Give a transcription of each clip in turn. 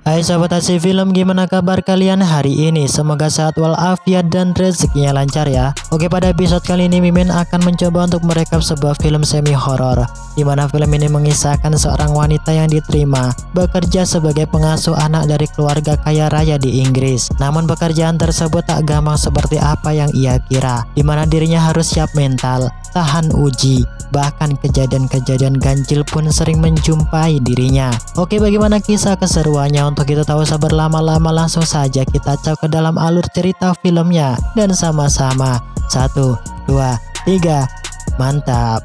Hai sahabat Asyik Film, gimana kabar kalian hari ini? Semoga sehat walafiat dan rezekinya lancar ya. Oke, pada episode kali ini Mimin akan mencoba untuk merekap sebuah film semi horor, di mana film ini mengisahkan seorang wanita yang diterima bekerja sebagai pengasuh anak dari keluarga kaya raya di Inggris. Namun pekerjaan tersebut tak gampang seperti apa yang ia kira, di mana dirinya harus siap mental, tahan uji, bahkan kejadian-kejadian ganjil pun sering menjumpai dirinya. Oke, bagaimana kisah keseruannya? Untuk itu tahu sabar lama-lama, langsung saja kita cek ke dalam alur cerita filmnya dan sama-sama 1, 2, 3, mantap.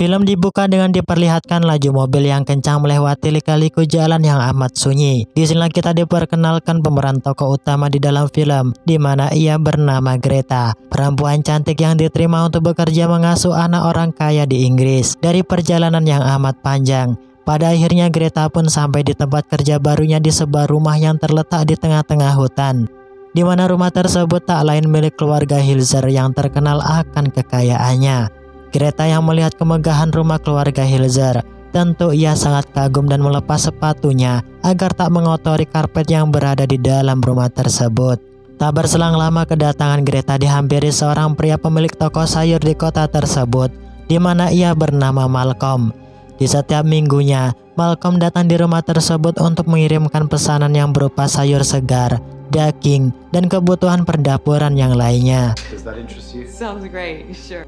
Film dibuka dengan diperlihatkan laju mobil yang kencang melewati lika-liku jalan yang amat sunyi. Disinilah kita diperkenalkan pemeran tokoh utama di dalam film, di mana ia bernama Greta, perempuan cantik yang diterima untuk bekerja mengasuh anak orang kaya di Inggris. Dari perjalanan yang amat panjang, pada akhirnya Greta pun sampai di tempat kerja barunya di sebuah rumah yang terletak di tengah-tengah hutan, di mana rumah tersebut tak lain milik keluarga Hilzer yang terkenal akan kekayaannya. Greta yang melihat kemegahan rumah keluarga Hilzer, tentu ia sangat kagum dan melepas sepatunya agar tak mengotori karpet yang berada di dalam rumah tersebut. Tak berselang lama kedatangan Greta dihampiri seorang pria pemilik toko sayur di kota tersebut, di mana ia bernama Malcolm. Di setiap minggunya, Malcolm datang di rumah tersebut untuk mengirimkan pesanan yang berupa sayur segar, daging, dan kebutuhan perdapuran yang lainnya.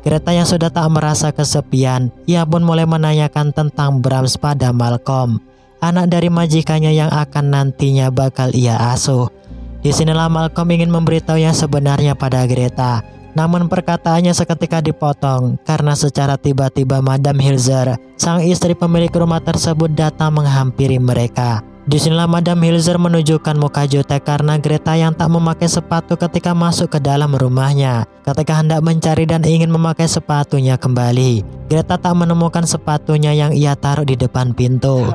Greta yang sudah tak merasa kesepian, ia pun mulai menanyakan tentang Brahms pada Malcolm, anak dari majikannya yang akan nantinya bakal ia asuh. Disinilah Malcolm ingin memberitahu yang sebenarnya pada Greta, namun perkataannya seketika dipotong karena secara tiba-tiba Madam Hilzer, sang istri pemilik rumah tersebut, datang menghampiri mereka. Disinilah Madam Hilzer menunjukkan muka jutek karena Greta yang tak memakai sepatu ketika masuk ke dalam rumahnya. Ketika hendak mencari dan ingin memakai sepatunya kembali, Greta tak menemukan sepatunya yang ia taruh di depan pintu.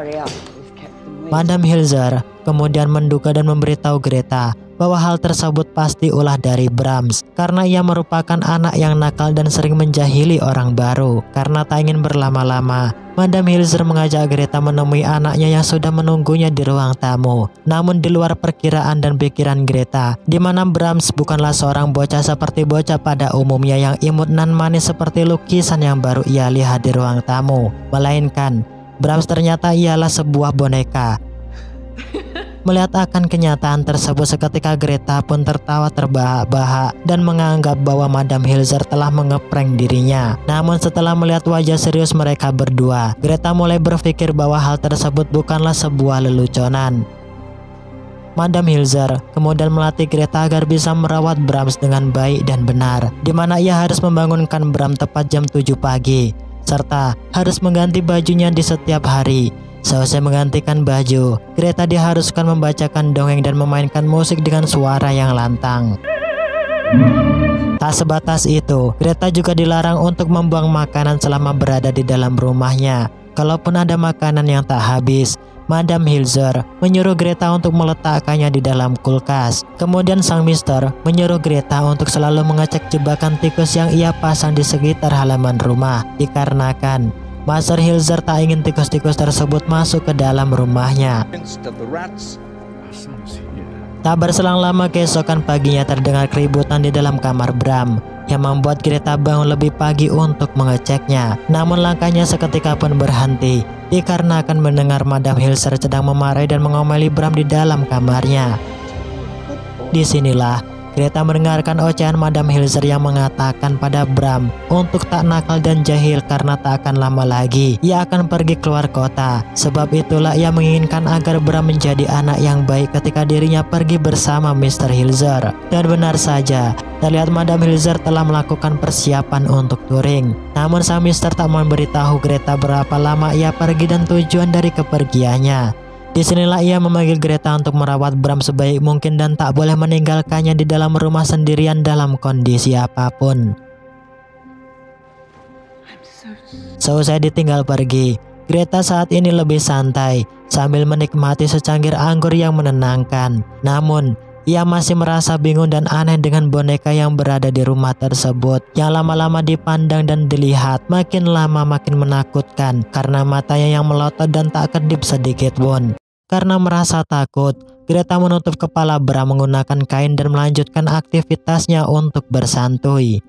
Madam Hilzer kemudian menduga dan memberitahu Greta bahwa hal tersebut pasti ulah dari Brahms, karena ia merupakan anak yang nakal dan sering menjahili orang baru. Karena tak ingin berlama-lama, Madam Hilzer mengajak Greta menemui anaknya yang sudah menunggunya di ruang tamu. Namun di luar perkiraan dan pikiran Greta, di mana Brahms bukanlah seorang bocah seperti bocah pada umumnya yang imut nan manis seperti lukisan yang baru ia lihat di ruang tamu, melainkan Brahms ternyata ialah sebuah boneka. Melihat akan kenyataan tersebut, seketika Greta pun tertawa terbahak-bahak dan menganggap bahwa Madam Hilzer telah mengeprank dirinya. Namun setelah melihat wajah serius mereka berdua, Greta mulai berpikir bahwa hal tersebut bukanlah sebuah leluconan. Madam Hilzer kemudian melatih Greta agar bisa merawat Brahms dengan baik dan benar, di mana ia harus membangunkan Brahms tepat jam 7 pagi, serta harus mengganti bajunya di setiap hari. Selesai menggantikan baju, Greta diharuskan membacakan dongeng dan memainkan musik dengan suara yang lantang. Tak sebatas itu, Greta juga dilarang untuk membuang makanan selama berada di dalam rumahnya. Kalaupun ada makanan yang tak habis, Madam Hilzer menyuruh Greta untuk meletakkannya di dalam kulkas. Kemudian sang mister menyuruh Greta untuk selalu mengecek jebakan tikus yang ia pasang di sekitar halaman rumah, dikarenakan Master Hilzer tak ingin tikus-tikus tersebut masuk ke dalam rumahnya. Tak berselang lama keesokan paginya terdengar keributan di dalam kamar Bram, yang membuat Greta bangun lebih pagi untuk mengeceknya. Namun langkahnya seketika pun berhenti, dikarenakan mendengar Madam Hilzer sedang memarahi dan mengomeli Bram di dalam kamarnya. Disinilah Greta mendengarkan ocehan Madam Hilzer yang mengatakan pada Bram untuk tak nakal dan jahil karena tak akan lama lagi ia akan pergi keluar kota. Sebab itulah ia menginginkan agar Bram menjadi anak yang baik ketika dirinya pergi bersama Mr. Hilzer. Dan benar saja, terlihat Madam Hilzer telah melakukan persiapan untuk touring. Namun sang Mister tak memberitahu Greta berapa lama ia pergi dan tujuan dari kepergiannya. Disinilah ia memanggil Greta untuk merawat Bram sebaik mungkin dan tak boleh meninggalkannya di dalam rumah sendirian dalam kondisi apapun. Seusai ditinggal pergi, Greta saat ini lebih santai sambil menikmati secangkir anggur yang menenangkan. Namun, ia masih merasa bingung dan aneh dengan boneka yang berada di rumah tersebut, yang lama-lama dipandang dan dilihat makin lama makin menakutkan karena matanya yang melotot dan tak kedip sedikit pun. Karena merasa takut, Greta menutup kepala Bram menggunakan kain dan melanjutkan aktivitasnya untuk bersantuy.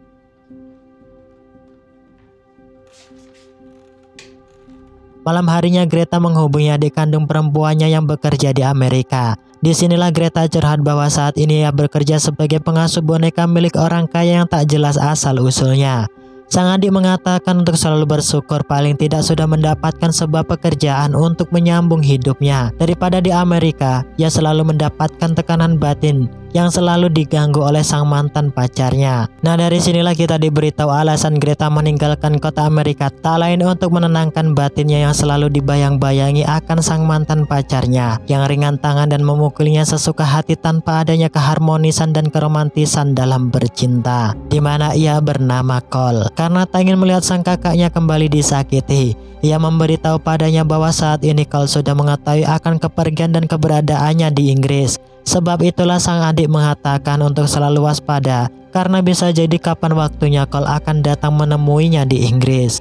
Malam harinya Greta menghubungi adik kandung perempuannya yang bekerja di Amerika. Disinilah Greta curhat bahwa saat ini ia bekerja sebagai pengasuh boneka milik orang kaya yang tak jelas asal-usulnya. Sang adik mengatakan untuk selalu bersyukur paling tidak sudah mendapatkan sebuah pekerjaan untuk menyambung hidupnya. Daripada di Amerika, ia selalu mendapatkan tekanan batin yang selalu diganggu oleh sang mantan pacarnya. Nah, dari sinilah kita diberitahu alasan Greta meninggalkan kota Amerika tak lain untuk menenangkan batinnya yang selalu dibayang-bayangi akan sang mantan pacarnya yang ringan tangan dan memukulinya sesuka hati tanpa adanya keharmonisan dan keromantisan dalam bercinta, di mana ia bernama Cole. Karena tak ingin melihat sang kakaknya kembali disakiti, ia memberitahu padanya bahwa saat ini Cole sudah mengetahui akan kepergian dan keberadaannya di Inggris. Sebab itulah sang adik mengatakan untuk selalu waspada karena bisa jadi kapan waktunya Cole akan datang menemuinya di Inggris.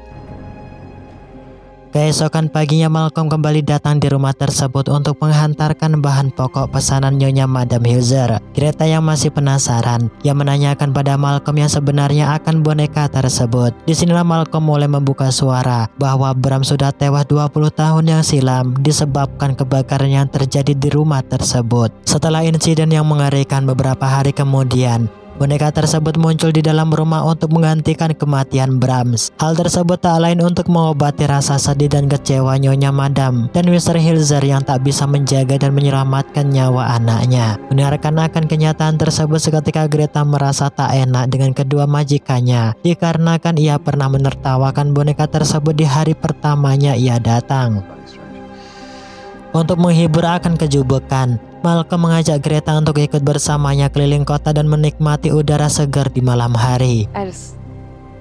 Keesokan paginya Malcolm kembali datang di rumah tersebut untuk menghantarkan bahan pokok pesanan Nyonya Madam Hilzer. Greta yang masih penasaran, ia menanyakan pada Malcolm yang sebenarnya akan boneka tersebut. Disinilah Malcolm mulai membuka suara bahwa Bram sudah tewas 20 tahun yang silam disebabkan kebakaran yang terjadi di rumah tersebut. Setelah insiden yang mengerikan beberapa hari kemudian, boneka tersebut muncul di dalam rumah untuk menggantikan kematian Brahms. Hal tersebut tak lain untuk mengobati rasa sedih dan kecewa Nyonya Madam dan Mr. Hilzer yang tak bisa menjaga dan menyelamatkan nyawa anaknya. Benarkan akan kenyataan tersebut seketika Greta merasa tak enak dengan kedua majikannya, dikarenakan ia pernah menertawakan boneka tersebut di hari pertamanya ia datang. Untuk menghibur akan kejubekan, Malcolm mengajak Greta untuk ikut bersamanya keliling kota dan menikmati udara segar di malam hari.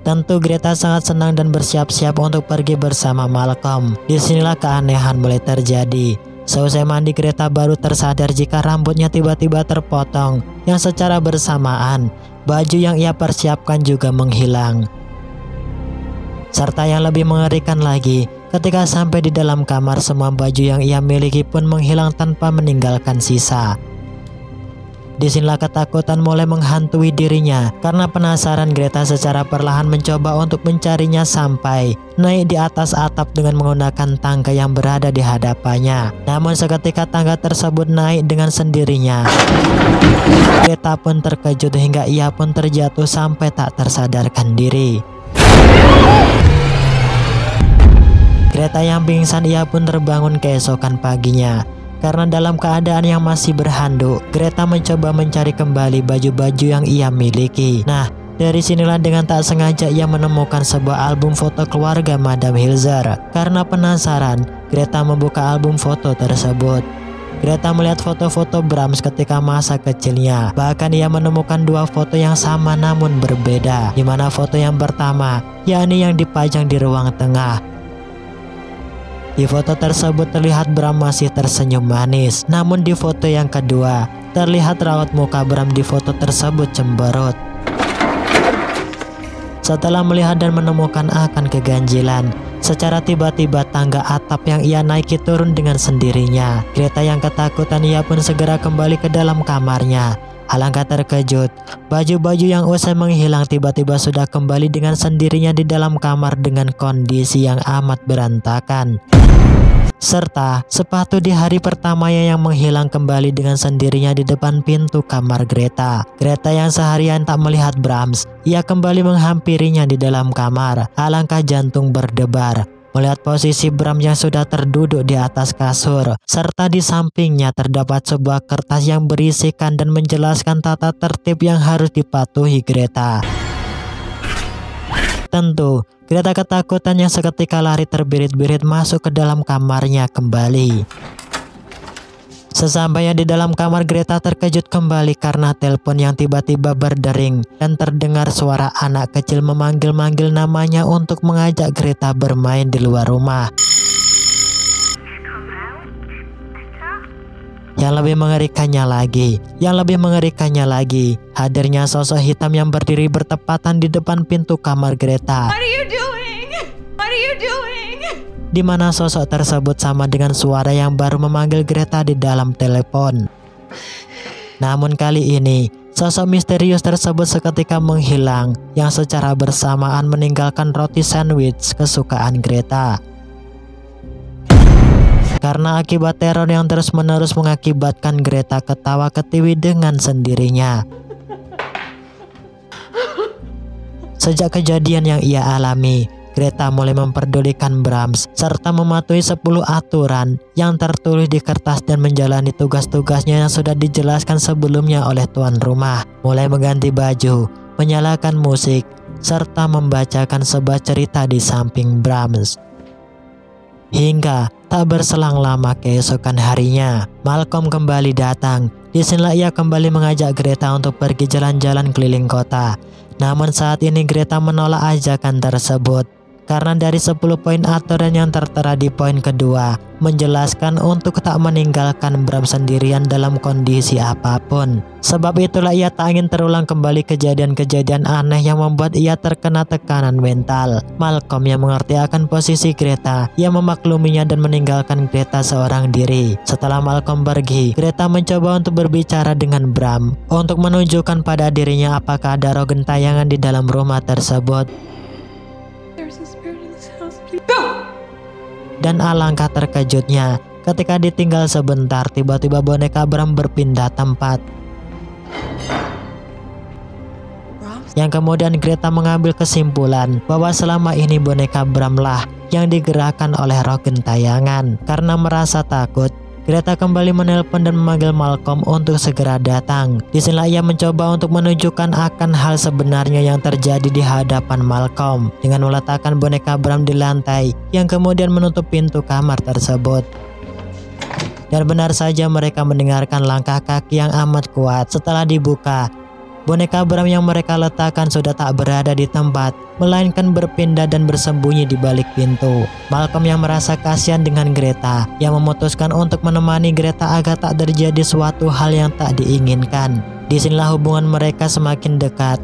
Tentu Greta sangat senang dan bersiap-siap untuk pergi bersama Malcolm. Disinilah keanehan mulai terjadi. Seusai mandi, Greta baru tersadar jika rambutnya tiba-tiba terpotong, yang secara bersamaan baju yang ia persiapkan juga menghilang. Serta yang lebih mengerikan lagi, ketika sampai di dalam kamar, semua baju yang ia miliki pun menghilang tanpa meninggalkan sisa. Disinilah ketakutan mulai menghantui dirinya. Karena penasaran, Greta secara perlahan mencoba untuk mencarinya sampai naik di atas atap dengan menggunakan tangga yang berada di hadapannya. Namun seketika tangga tersebut naik dengan sendirinya, Greta pun terkejut hingga ia pun terjatuh sampai tak tersadarkan diri. Greta yang pingsan, ia pun terbangun keesokan paginya. Karena dalam keadaan yang masih berhanduk, Greta mencoba mencari kembali baju-baju yang ia miliki. Nah, dari sinilah dengan tak sengaja ia menemukan sebuah album foto keluarga Madam Hilzer. Karena penasaran, Greta membuka album foto tersebut. Greta melihat foto-foto Brahms ketika masa kecilnya. Bahkan ia menemukan dua foto yang sama namun berbeda. Di mana foto yang pertama, yakni yang dipajang di ruang tengah. Di foto tersebut terlihat Bram masih tersenyum manis. Namun di foto yang kedua, terlihat raut muka Bram di foto tersebut cemberut. Setelah melihat dan menemukan akan keganjilan, secara tiba-tiba tangga atap yang ia naiki turun dengan sendirinya. Greta yang ketakutan, ia pun segera kembali ke dalam kamarnya. Alangkah terkejut, baju-baju yang usai menghilang tiba-tiba sudah kembali dengan sendirinya di dalam kamar dengan kondisi yang amat berantakan. Serta sepatu di hari pertamanya yang menghilang kembali dengan sendirinya di depan pintu kamar Greta. Greta yang seharian tak melihat Brahms, ia kembali menghampirinya di dalam kamar. Alangkah jantung berdebar melihat posisi Bram yang sudah terduduk di atas kasur, serta di sampingnya terdapat sebuah kertas yang berisikan dan menjelaskan tata tertib yang harus dipatuhi Greta. Tentu, Greta ketakutannya seketika lari terbirit-birit masuk ke dalam kamarnya kembali. Sesampainya di dalam kamar, Greta terkejut kembali karena telepon yang tiba-tiba berdering dan terdengar suara anak kecil memanggil-manggil namanya untuk mengajak Greta bermain di luar rumah. Yang lebih mengerikannya lagi, hadirnya sosok hitam yang berdiri bertepatan di depan pintu kamar Greta. What are you doing? What are you doing? Di mana sosok tersebut sama dengan suara yang baru memanggil Greta di dalam telepon. Namun kali ini, sosok misterius tersebut seketika menghilang, yang secara bersamaan meninggalkan roti sandwich kesukaan Greta. Karena akibat teror yang terus-menerus mengakibatkan Greta ketawa ketiwi dengan sendirinya. Sejak kejadian yang ia alami, Greta mulai memperdulikan Brahms serta mematuhi 10 aturan yang tertulis di kertas dan menjalani tugas-tugasnya yang sudah dijelaskan sebelumnya oleh tuan rumah. Mulai mengganti baju, menyalakan musik, serta membacakan sebuah cerita di samping Brahms. Hingga tak berselang lama keesokan harinya, Malcolm kembali datang. Disinilah ia kembali mengajak Greta untuk pergi jalan-jalan keliling kota. Namun saat ini Greta menolak ajakan tersebut. Karena dari 10 poin aturan yang tertera di poin kedua, menjelaskan untuk tak meninggalkan Bram sendirian dalam kondisi apapun. Sebab itulah ia tak ingin terulang kembali kejadian-kejadian aneh yang membuat ia terkena tekanan mental. Malcolm yang mengerti akan posisi Greta, ia memakluminya dan meninggalkan Greta seorang diri. Setelah Malcolm pergi, Greta mencoba untuk berbicara dengan Bram untuk menunjukkan pada dirinya apakah ada roh gentayangan di dalam rumah tersebut. Dan alangkah terkejutnya ketika ditinggal sebentar, tiba-tiba boneka Bram berpindah tempat. Yang kemudian Greta mengambil kesimpulan bahwa selama ini boneka Bram lah yang digerakkan oleh roh gentayangan. Karena merasa takut, Greta kembali menelpon dan memanggil Malcolm untuk segera datang. Disinilah ia mencoba untuk menunjukkan akan hal sebenarnya yang terjadi di hadapan Malcolm dengan meletakkan boneka Bram di lantai yang kemudian menutup pintu kamar tersebut. Dan benar saja mereka mendengarkan langkah kaki yang amat kuat. Setelah dibuka, boneka Bram yang mereka letakkan sudah tak berada di tempat, melainkan berpindah dan bersembunyi di balik pintu. Malcolm yang merasa kasihan dengan Greta, yang memutuskan untuk menemani Greta agar tak terjadi suatu hal yang tak diinginkan. Disinilah hubungan mereka semakin dekat.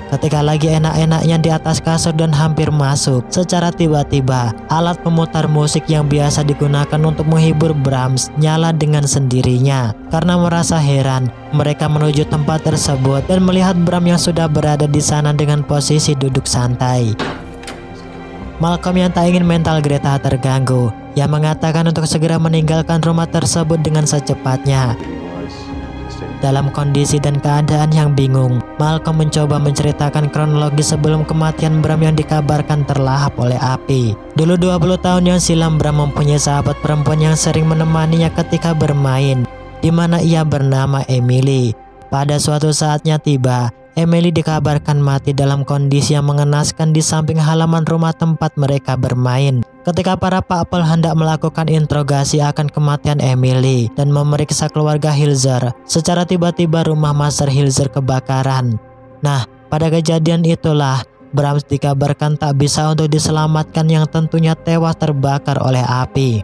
Ketika lagi enak-enaknya di atas kasur dan hampir masuk, secara tiba-tiba alat pemutar musik yang biasa digunakan untuk menghibur Brahms nyala dengan sendirinya. Karena merasa heran, mereka menuju tempat tersebut dan melihat Bram yang sudah berada di sana dengan posisi duduk santai. Malcolm yang tak ingin mental Greta terganggu, ia mengatakan untuk segera meninggalkan rumah tersebut dengan secepatnya. Dalam kondisi dan keadaan yang bingung, Malcolm mencoba menceritakan kronologi sebelum kematian Bram yang dikabarkan terlahap oleh api. Dulu 20 tahun yang silam, Bram mempunyai sahabat perempuan yang sering menemaninya ketika bermain, di mana ia bernama Emily. Pada suatu saatnya tiba, Emily dikabarkan mati dalam kondisi yang mengenaskan di samping halaman rumah tempat mereka bermain. Ketika para Papel hendak melakukan interogasi akan kematian Emily dan memeriksa keluarga Hilzer, secara tiba-tiba rumah Master Hilzer kebakaran. Nah, pada kejadian itulah Brahms dikabarkan tak bisa untuk diselamatkan, yang tentunya tewas terbakar oleh api.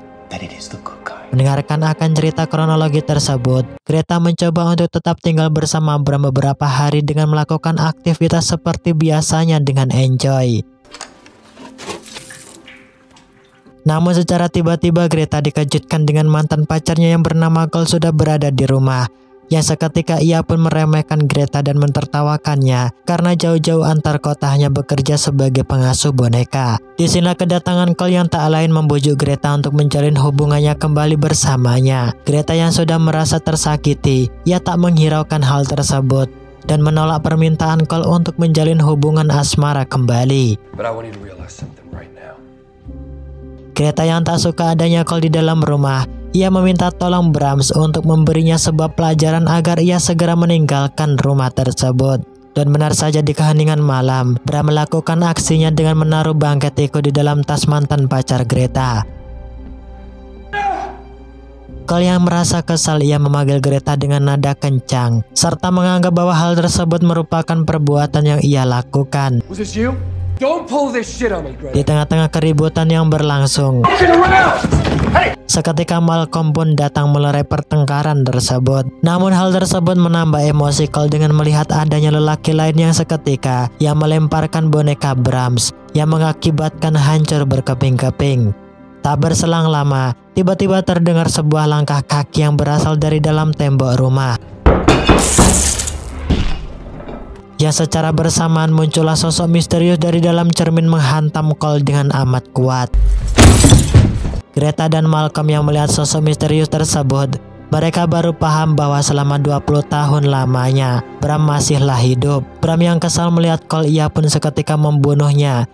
Mendengarkan akan cerita kronologi tersebut, Greta mencoba untuk tetap tinggal bersama Bram beberapa hari dengan melakukan aktivitas seperti biasanya dengan enjoy. Namun secara tiba-tiba Greta dikejutkan dengan mantan pacarnya yang bernama Cole sudah berada di rumah. Yang seketika ia pun meremehkan Greta dan mentertawakannya karena jauh-jauh antar kota hanya bekerja sebagai pengasuh boneka. Disinilah kedatangan Cole yang tak lain membujuk Greta untuk menjalin hubungannya kembali bersamanya. Greta yang sudah merasa tersakiti, ia tak menghiraukan hal tersebut dan menolak permintaan Cole untuk menjalin hubungan asmara kembali. Greta yang tak suka adanya Cole di dalam rumah, ia meminta tolong Brahms untuk memberinya sebuah pelajaran agar ia segera meninggalkan rumah tersebut. Dan benar saja di keheningan malam, Bram melakukan aksinya dengan menaruh bangkai tikus di dalam tas mantan pacar Greta. Cole yang merasa kesal, ia memanggil Greta dengan nada kencang, serta menganggap bahwa hal tersebut merupakan perbuatan yang ia lakukan. Di tengah-tengah keributan yang berlangsung, Seketika Malcolm pun datang melerai pertengkaran tersebut. Namun hal tersebut menambah emosi Cole dengan melihat adanya lelaki lain yang seketika yang melemparkan boneka Brahms yang mengakibatkan hancur berkeping-keping. Tak berselang lama, tiba-tiba terdengar sebuah langkah kaki yang berasal dari dalam tembok rumah. Ya, secara bersamaan muncullah sosok misterius dari dalam cermin menghantam Cole dengan amat kuat. Greta dan Malcolm yang melihat sosok misterius tersebut, mereka baru paham bahwa selama 20 tahun lamanya Bram masihlah hidup. Bram yang kesal melihat Cole, ia pun seketika membunuhnya.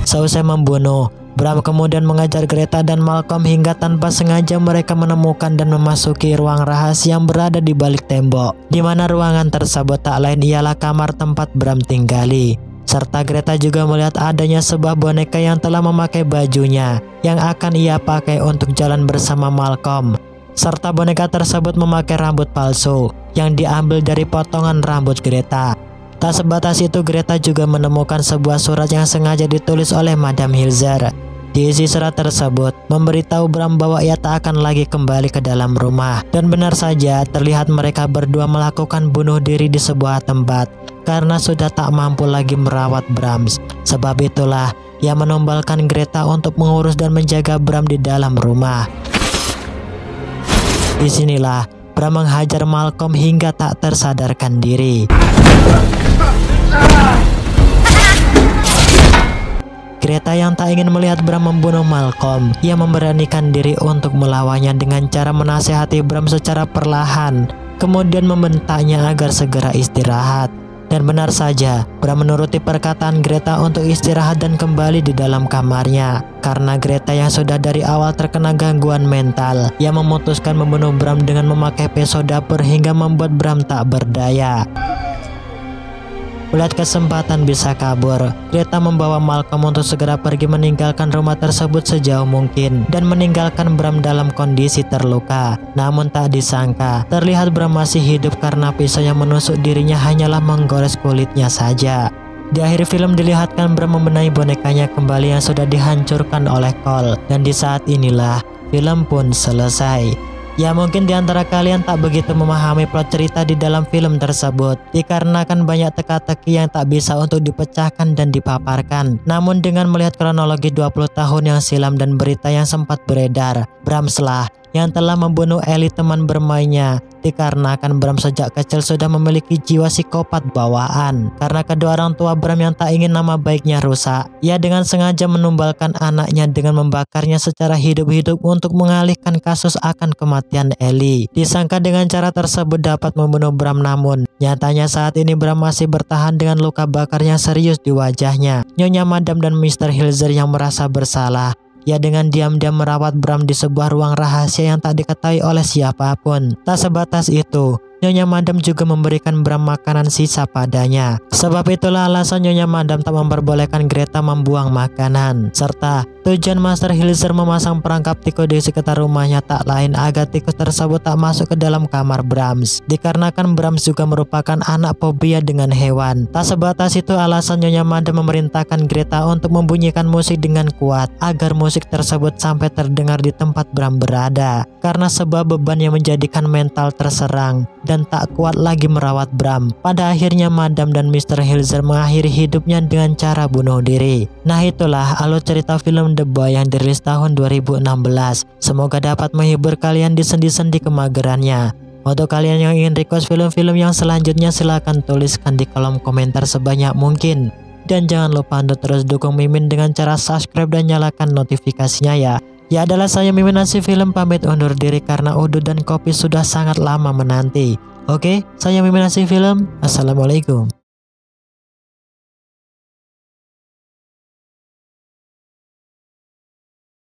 Seusai membunuh, Bram kemudian mengajar Greta dan Malcolm hingga tanpa sengaja mereka menemukan dan memasuki ruang rahasia yang berada di balik tembok, di mana ruangan tersebut tak lain ialah kamar tempat Bram tinggali. Serta Greta juga melihat adanya sebuah boneka yang telah memakai bajunya yang akan ia pakai untuk jalan bersama Malcolm. Serta boneka tersebut memakai rambut palsu yang diambil dari potongan rambut Greta. Tak sebatas itu, Greta juga menemukan sebuah surat yang sengaja ditulis oleh Madam Hilzer. Di isi surat tersebut memberitahu Bram bahwa ia tak akan lagi kembali ke dalam rumah. Dan benar saja, terlihat mereka berdua melakukan bunuh diri di sebuah tempat karena sudah tak mampu lagi merawat Brahms. Sebab itulah ia menumbalkan Greta untuk mengurus dan menjaga Bram di dalam rumah. Disinilah Bram menghajar Malcolm hingga tak tersadarkan diri. Greta yang tak ingin melihat Bram membunuh Malcolm, ia memberanikan diri untuk melawannya dengan cara menasehati Bram secara perlahan, kemudian membentaknya agar segera istirahat. Dan benar saja, Bram menuruti perkataan Greta untuk istirahat dan kembali di dalam kamarnya. Karena Greta yang sudah dari awal terkena gangguan mental, ia memutuskan membunuh Bram dengan memakai pisau dapur hingga membuat Bram tak berdaya. Melihat kesempatan bisa kabur, Greta membawa Malcolm untuk segera pergi meninggalkan rumah tersebut sejauh mungkin dan meninggalkan Bram dalam kondisi terluka. Namun tak disangka, terlihat Bram masih hidup karena pisau yang menusuk dirinya hanyalah menggores kulitnya saja. Di akhir film dilihatkan Bram membenahi bonekanya kembali yang sudah dihancurkan oleh Cole, dan di saat inilah film pun selesai. Ya, mungkin di antara kalian tak begitu memahami plot cerita di dalam film tersebut dikarenakan banyak teka-teki yang tak bisa untuk dipecahkan dan dipaparkan. Namun dengan melihat kronologi 20 tahun yang silam dan berita yang sempat beredar, Bramslah yang telah membunuh Ellie teman bermainnya, dikarenakan Bram sejak kecil sudah memiliki jiwa psikopat bawaan. Karena kedua orang tua Bram yang tak ingin nama baiknya rusak, ia dengan sengaja menumbalkan anaknya dengan membakarnya secara hidup-hidup untuk mengalihkan kasus akan kematian Ellie. Disangka dengan cara tersebut dapat membunuh Bram, namun nyatanya saat ini Bram masih bertahan dengan luka bakar yang serius di wajahnya. Nyonya Madam dan Mr. Hilzer yang merasa bersalah, ia dengan diam-diam merawat Bram di sebuah ruang rahasia yang tak diketahui oleh siapapun. Tak sebatas itu, Nyonya Madam juga memberikan Bram makanan sisa padanya. Sebab itulah alasan Nyonya Madam tak memperbolehkan Greta membuang makanan. Serta tujuan Master Hilzer memasang perangkap tikus di sekitar rumahnya tak lain agar tikus tersebut tak masuk ke dalam kamar Brahms. Dikarenakan Brahms juga merupakan anak fobia dengan hewan. Tak sebatas itu, alasan Nyonya Madam memerintahkan Greta untuk membunyikan musik dengan kuat agar musik tersebut sampai terdengar di tempat Bram berada. Karena sebuah beban yang menjadikan mental terserang dan tak kuat lagi merawat Bram. Pada akhirnya Madam dan Mr. Hilzer mengakhiri hidupnya dengan cara bunuh diri. Nah, itulah alur cerita film The Boy yang dirilis tahun 2016. Semoga dapat menghibur kalian di sendi-sendi kemagerannya. Untuk kalian yang ingin request film-film yang selanjutnya, silahkan tuliskan di kolom komentar sebanyak mungkin. Dan jangan lupa untuk terus dukung Mimin dengan cara subscribe dan nyalakan notifikasinya ya. Ya, adalah saya Mimin Nasi Film pamit undur diri karena udut dan kopi sudah sangat lama menanti. Oke, saya Mimin Nasi Film. Assalamualaikum.